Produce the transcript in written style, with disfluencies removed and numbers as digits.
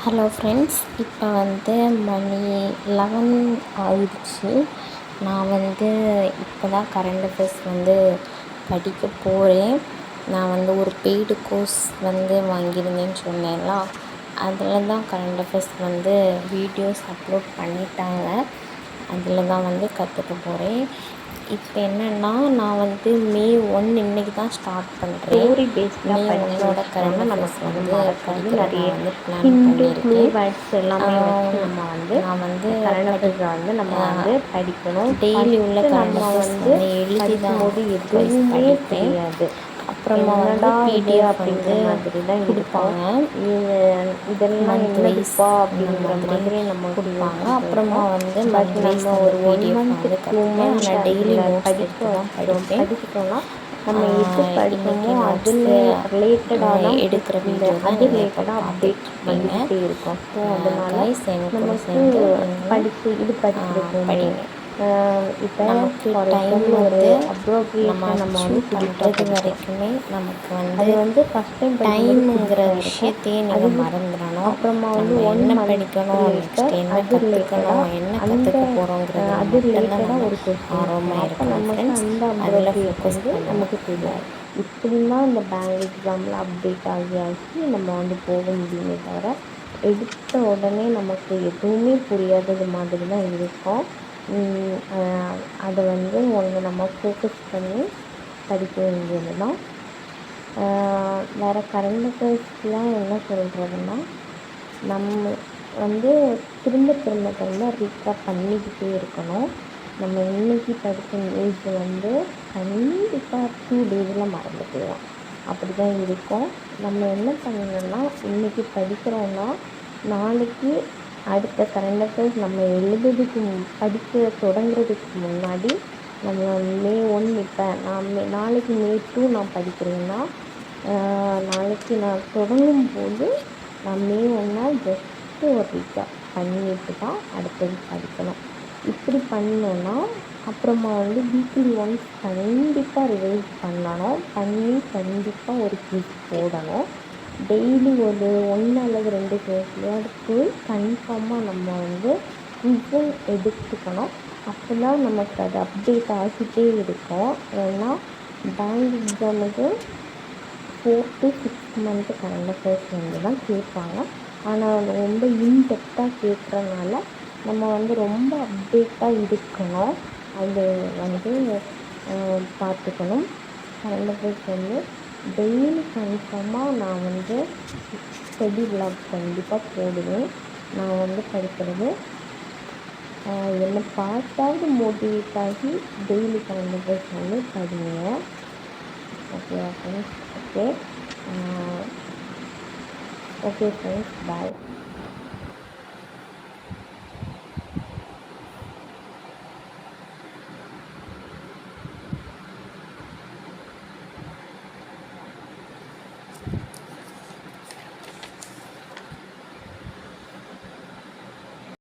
Hello friends, இப்போ மணி 11 ஆயிடுச்சு. நான் இப்போ தான் கரண்ட் அஃபேர்ஸ் படிக்க போகிறேன். நான் ஒரு பெய்டு கோர்ஸ் வாங்கியிருந்தேன்னு சொன்னேன்ல, அதில் தான் கரண்ட் அஃபேர்ஸ் வீடியோஸ் அப்லோட் பண்ணிட்டாங்க. அதில் தான் கற்றுக்க போகிறேன். இப்போ என்னென்னா, நான் மே 1 இன்றைக்கி தான் ஸ்டார்ட் பண்ணுறேன். ஸ்டோரி பேஸ்டாக மே 1ஓட கரண்ட் நமக்கு அஃபேர்ஸ் மறக்காது. நிறைய பிளான் ஹிண்டு க்ளூ பண்ணியிருக்கேன். வேர்ட்ஸ் எல்லாமே வச்சு நம்ம நான் கரண்ட் அஃபேர்ஸை நம்ம படிக்கணும். டெய்லி உள்ள கரண்ட் நம்ம அஃபேர்ஸ் எழுதி தான் போது எதுவுமே தெரியாது. அப்புறமா பிடிஎஃப் அப்படிங்கிற மாதிரி தான் கொடுப்பாங்க. இதெல்லாம் என்னதுப்பா அப்படிங்கிற மாதிரி நம்ம கொடுப்பாங்க. அப்புறமா பட் நம்ம ஒரு 1 month 2 months டெய்லி படிச்சிட்டோம்னா நம்ம எது படிக்கணுமோ அதில் ரிலேட்டடாக தான் எடுக்கிற அது ரிலேட்டடாக அப்டேட் பண்ணிக்கிட்டே இருக்கோம். ஸோ அதனால் நமக்கு படிச்சிருக்கோம். இப்போ ஃபார் எக்ஸாம்பிள் ஒரு அப்ரோப்ரியேஷன் நம்ம பண்ணுறது வரைக்குமே நமக்கு அது ஃபஸ்ட் டைம் டைமுங்கிற விஷயத்தையே நீங்கள் மறந்துடணும். அப்புறமா என்ன படிக்கணும், நெக்ஸ்ட் என்ன கற்றுக்கணும், என்ன கற்றுக்க போகிறோங்கிறது அது ரிலேட்டடாக ஒரு ஆர்வமாக இருக்கும். நமக்கு அந்த அதில் அப்ரோப்ரியேட் ஃபோக்கஸ் நமக்கு தெரியாது. இப்படிலாம் இந்த பேங்க் எக்ஸாமில் அப்டேட் ஆகி நம்ம போக முடியுமே தவிர எடுத்த உடனே நமக்கு எதுவுமே புரியாதது மாதிரி தான் இருக்கும். அதை ஒன்று நம்ம ஃபோக்கஸ் பண்ணி படிக்க வேண்டியது தான். வேறு கரண்ட் அஃபேர்ஸ்லாம் என்ன சொல்கிறதுன்னா, நம்ம திரும்ப திரும்ப திரும்ப ரீகால் பண்ணிக்கிட்டே இருக்கணும். நம்ம இன்றைக்கி படித்த நியூஸ் கண்டிப்பாக 2 days மறந்து போயிடும். அப்படி தான் இருக்கும். நம்ம என்ன பண்ணணும்னா, இன்றைக்கி படிக்கிறோன்னா நாளைக்கு அடுத்த கரண்ட் அஃபேர்ஸ் நம்ம படிக்க தொடங்குறதுக்கு முன்னாடி நம்ம மே 1 இப்போ நாளைக்கு மே 2 நான் படிக்கிறேன்னா, நாளைக்கு நான் தொடங்கும் போது நான் மே 1 ஜஸ்ட்டு ஒரு ரீகால் பண்ணிட்டு தான் அடுத்தது படிக்கணும். இப்படி பண்ணோன்னா அப்புறமா வீக்லி ஒன்ஸ் கண்டிப்பாக ரிவைஸ் பண்ணணும். கண்டிப்பாக ஒரு குவிஸ் போடணும். டெய்லி ஒரு 1 அல்லது 2 கேஸ்லையாவது கன்ஃபார்மாக நம்ம குவிஸும் எடுத்துக்கணும். அப்போ தான் நமக்கு அது அப்டேட் ஆகிட்டே இருக்கும். ஏன்னா பேங்க் எக்ஸாமுக்கு 4 to 6 month கரண்ட் அஃபேர்ஸ் தான் கேட்பாங்க. ஆனால் ரொம்ப இன்டெப்த்தாக கேட்குறதுனால நம்ம ரொம்ப அப்டேட்டாக இருக்கணும். அது பார்த்துக்கணும். கரண்ட் அஃபேர்ஸ் டெய்லி கன்ஃபார்மாக நான் ஸ்டடி விளாக் கண்டிப்பாக போடுவேன். நான் படிக்கிறது என்னை பார்த்தாவது மோட்டிவேட் ஆகி டெய்லி கரண்ட் அஃபேர்ஸ் படிங்க. ஓகே ஃப்ரெண்ட்ஸ், ஓகே ஃப்ரெண்ட்ஸ், பாய்.